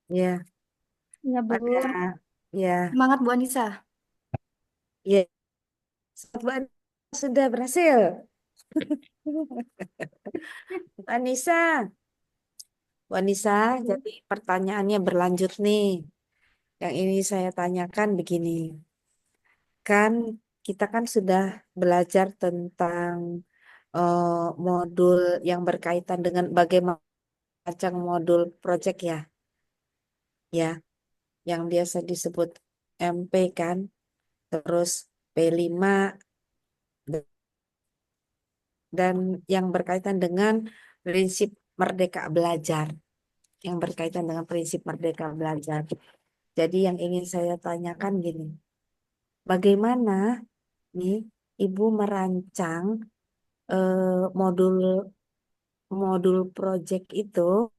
Ya, Ya, Bu. pada ya, Semangat Bu Anissa. ya, sobat sudah berhasil. Anissa, Wanisa, jadi pertanyaannya berlanjut nih. Yang ini saya tanyakan begini, kan kita kan sudah belajar tentang eh, modul yang berkaitan dengan bagaimana macam modul project ya, yang biasa disebut MP kan, terus P5 dan yang berkaitan dengan prinsip merdeka belajar, yang berkaitan dengan prinsip merdeka belajar. Jadi yang ingin saya tanyakan gini, bagaimana nih Ibu merancang modul modul project itu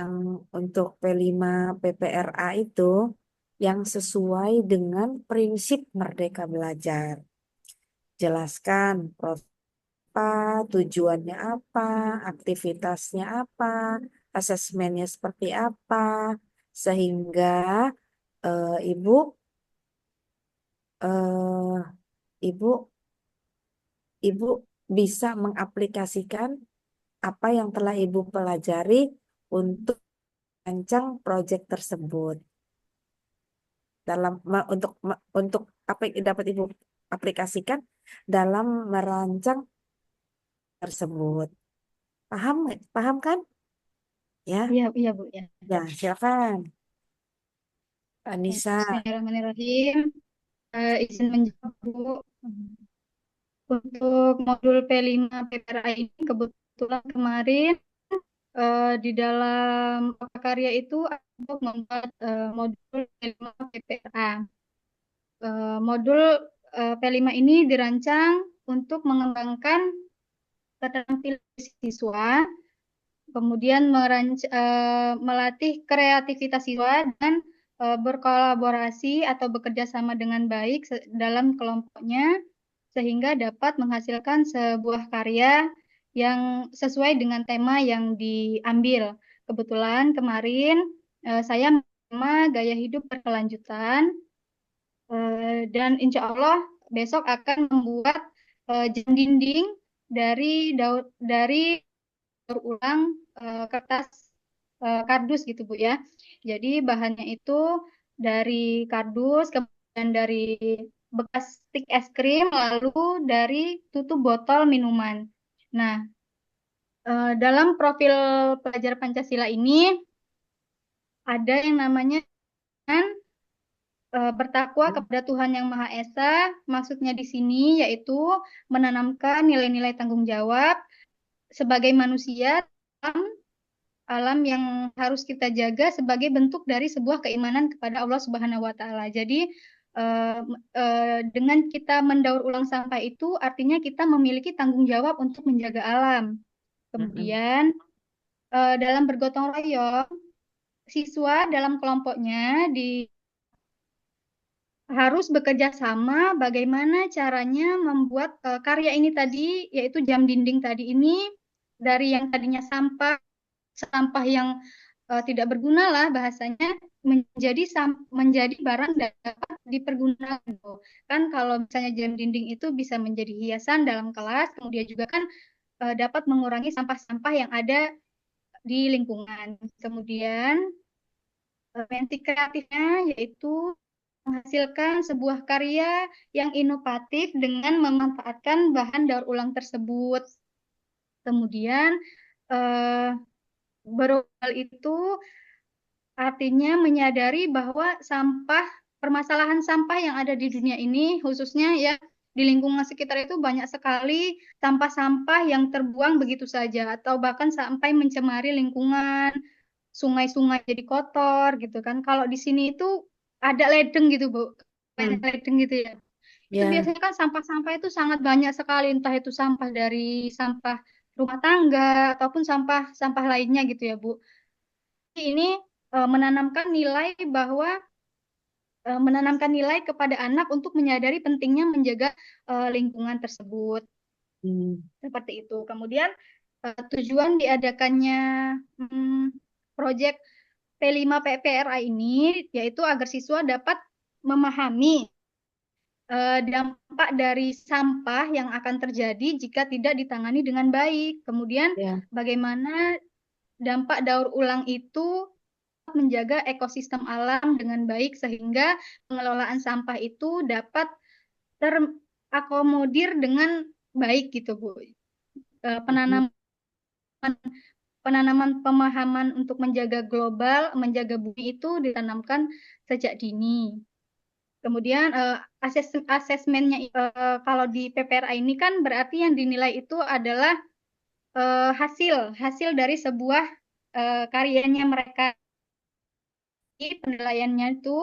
yang untuk P5 PPRA itu yang sesuai dengan prinsip merdeka belajar. Jelaskan apa, tujuannya apa, aktivitasnya apa, asesmennya seperti apa, sehingga ibu eh, ibu ibu bisa mengaplikasikan apa yang telah ibu pelajari untuk merancang proyek tersebut dalam untuk apa yang dapat ibu aplikasikan dalam merancang tersebut. Paham nggak? Paham kan? Ya, Iya, iya Bu ya. ya silakan, Anissa. Bismillahirrahmanirrahim. Izin menjawab Bu. Untuk modul P5 PPRA ini kebetulan kemarin di dalam karya itu untuk membuat modul P5 PPRA. Modul P5 ini dirancang untuk mengembangkan keterampilan siswa, kemudian melatih kreativitas siswa dan berkolaborasi atau bekerja sama dengan baik dalam kelompoknya sehingga dapat menghasilkan sebuah karya yang sesuai dengan tema yang diambil. Kebetulan kemarin saya tema gaya hidup berkelanjutan dan insya Allah besok akan membuat jam dinding dari daur ulang kertas kardus gitu Bu ya. Jadi bahannya itu dari kardus, kemudian dari bekas stik es krim, lalu dari tutup botol minuman. Nah, dalam profil pelajar Pancasila ini ada yang namanya bertakwa kepada Tuhan Yang Maha Esa. Maksudnya di sini yaitu menanamkan nilai-nilai tanggung jawab sebagai manusia alam yang harus kita jaga sebagai bentuk dari sebuah keimanan kepada Allah Subhanahu wa taala. Jadi dengan kita mendaur ulang sampah itu artinya kita memiliki tanggung jawab untuk menjaga alam. Mm-mm. Kemudian dalam bergotong royong, siswa dalam kelompoknya harus bekerja sama bagaimana caranya membuat karya ini tadi, yaitu jam dinding tadi ini dari yang tadinya sampah sampah yang tidak berguna lah bahasanya menjadi barang dan dapat dipergunakan. Kan kalau misalnya jam dinding itu bisa menjadi hiasan dalam kelas, kemudian juga kan dapat mengurangi sampah-sampah yang ada di lingkungan. Kemudian dimensi kreatifnya yaitu menghasilkan sebuah karya yang inovatif dengan memanfaatkan bahan daur ulang tersebut. Kemudian eh, berawal itu artinya menyadari bahwa permasalahan sampah yang ada di dunia ini, khususnya ya di lingkungan sekitar itu banyak sekali sampah-sampah yang terbuang begitu saja, atau bahkan sampai mencemari lingkungan, sungai-sungai jadi kotor gitu kan. Kalau di sini itu ada ledeng gitu, Bu. Banyak Hmm. ledeng gitu ya. Itu Ya, biasanya kan sampah-sampah itu sangat banyak sekali, entah itu sampah dari sampah rumah tangga ataupun sampah-sampah lainnya gitu ya, Bu. Ini menanamkan nilai bahwa menanamkan nilai kepada anak untuk menyadari pentingnya menjaga lingkungan tersebut. hmm. Seperti itu. Kemudian tujuan diadakannya proyek P5 PPRA ini yaitu agar siswa dapat memahami dampak dari sampah yang akan terjadi jika tidak ditangani dengan baik. Kemudian Ya, bagaimana dampak daur ulang itu menjaga ekosistem alam dengan baik sehingga pengelolaan sampah itu dapat terakomodir dengan baik gitu, Bu. mhm, Penanaman penanaman pemahaman untuk menjaga global, menjaga bumi itu ditanamkan sejak dini. Kemudian asesmennya kalau di PPRA ini kan berarti yang dinilai itu adalah hasil hasil dari sebuah karyanya mereka. Penilaiannya itu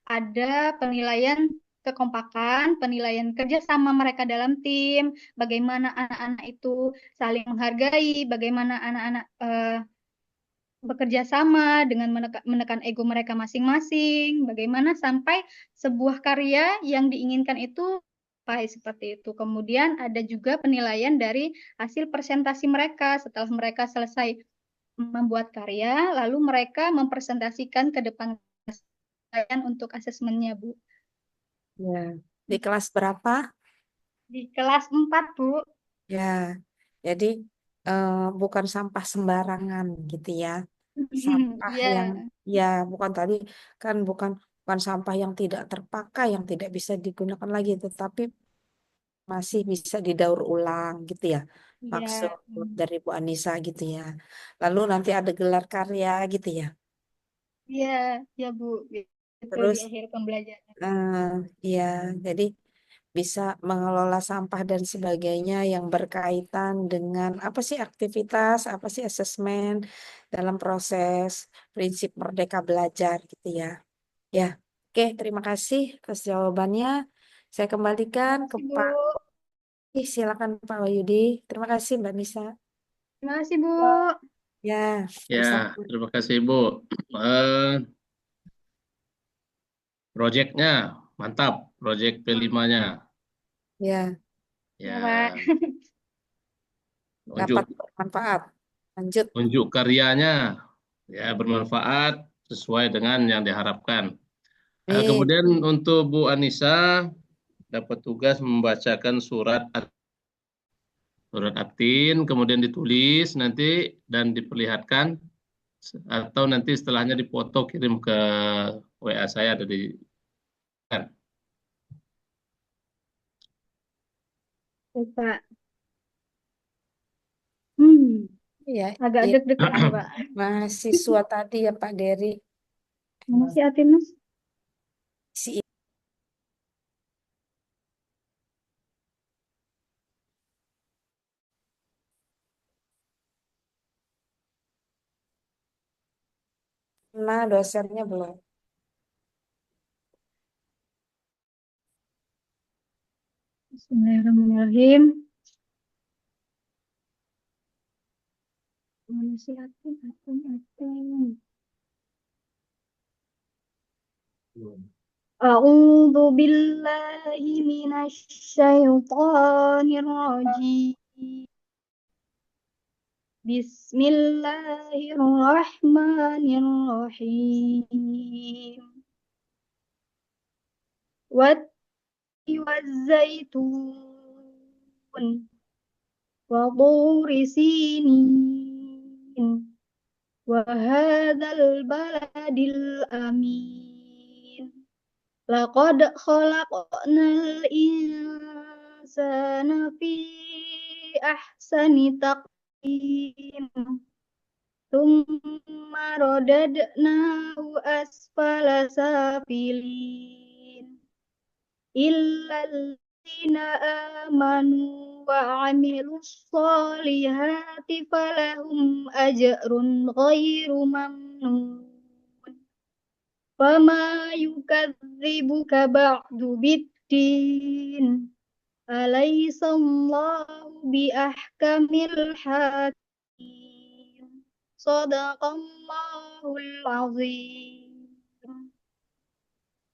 ada penilaian kekompakan, penilaian kerjasama mereka dalam tim, bagaimana anak-anak itu saling menghargai, bagaimana anak-anak bekerja sama dengan menekan ego mereka masing-masing, bagaimana sampai sebuah karya yang diinginkan itu sampai seperti itu. Kemudian ada juga penilaian dari hasil presentasi mereka setelah mereka selesai membuat karya, lalu mereka mempresentasikan ke depan klien untuk asesmennya, Bu. ya. Di kelas berapa? Di kelas 4 Bu. Ya, jadi eh, bukan sampah sembarangan gitu ya. Sampah yang Ya, ya bukan tadi kan bukan sampah yang tidak terpakai, yang tidak bisa digunakan lagi, tetapi masih bisa didaur ulang gitu ya. Maksud ya, dari Bu Anissa gitu ya. Lalu nanti ada gelar karya gitu ya. ya, ya Bu. Itu di Terus akhir pembelajaran. eh, ya jadi bisa mengelola sampah dan sebagainya yang berkaitan dengan apa sih aktivitas, apa sih asesmen dalam proses prinsip Merdeka Belajar gitu ya. Ya, oke, terima kasih atas jawabannya. Saya kembalikan Terima ke kasih Bu. Pak. Silakan Pak Wahyudi. Terima kasih Mbak Nisa. Terima kasih Bu. Ya, Ya, bisa. terima kasih Ibu. Eh, Proyeknya mantap, proyek P5-nya. Ya, Ya Pak. Ya, dapat unjuk bermanfaat. Lanjut. unjuk karyanya ya bermanfaat sesuai dengan yang diharapkan. Nih, Kemudian untuk Bu Anissa dapat tugas membacakan surat aktin, kemudian ditulis nanti dan diperlihatkan atau nanti setelahnya dipoto kirim ke WA saya ada di. Ya, Pak. Hmm, ya, agak ya. deg-degan nih Pak. Mahasiswa tadi ya Pak Dery. Mana sih Atinus? Si Ina dosennya belum. Bismillahirrahmanirrahim. Mana sih Atin? أعوذ بالله من الشيطان الرجيم بسم الله الرحمن الرحيم والتين والزيتون وطور سينين وهذا البلد الأمين لقد خلقنا الإنسان في أحسن تقويم ثم رددناه أسفل سافلين إلا الذين آمنوا وعملوا الصالحات فلهم أجر غير ممنون فما يكذبك بعد بالدين أليس الله بأحكم الحاكمين صدق الله العظيم.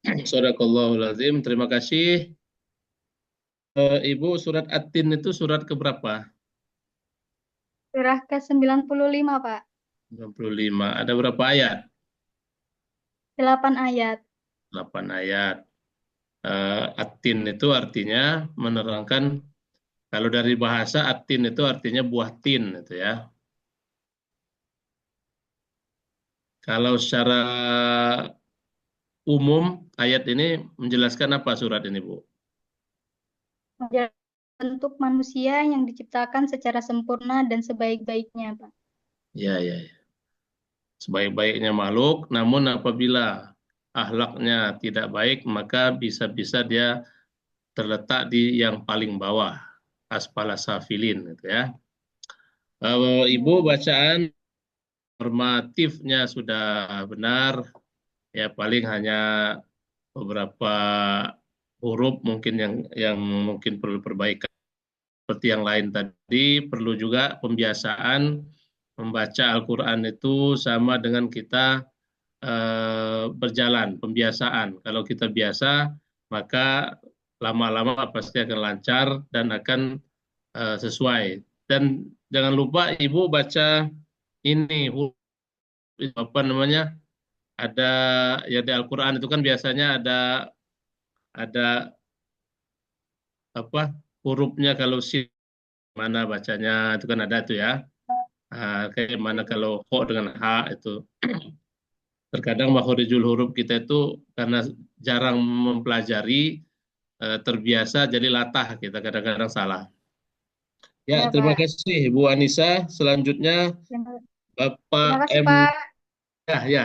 Sadaqallahul Azim. Terima kasih. Ibu, surat At-Tin itu surat keberapa? Surah ke-95, Pak. 95. Ada berapa ayat? 8 ayat. 8 ayat. Atin itu artinya menerangkan, kalau dari bahasa atin itu artinya buah tin itu ya. Kalau secara umum ayat ini menjelaskan apa surat ini, Bu? Bentuk manusia yang diciptakan secara sempurna dan sebaik-baiknya, Pak. Ya, ya, ya. Sebaik-baiknya makhluk, namun apabila akhlaknya tidak baik, maka bisa-bisa dia terletak di yang paling bawah, asfala safilin, gitu ya. Ibu bacaan normatifnya sudah benar, ya paling hanya beberapa huruf mungkin yang mungkin perlu perbaikan. Seperti yang lain tadi, perlu juga pembiasaan membaca Al-Quran itu sama dengan kita berjalan, pembiasaan. Kalau kita biasa, maka lama-lama pasti akan lancar dan akan sesuai. Dan jangan lupa Ibu baca ini, apa namanya, ada ya di Al-Quran itu kan biasanya ada apa hurufnya, kalau mana bacanya itu kan ada tuh ya. Kayak mana kalau ho dengan h itu. Terkadang makhorijul huruf kita itu karena jarang mempelajari, terbiasa jadi latah, kita kadang-kadang salah. Ya, Ya, terima Pak. kasih Bu Anissa. Selanjutnya Terima Bapak terima kasih, M. Pak. Ya, ya.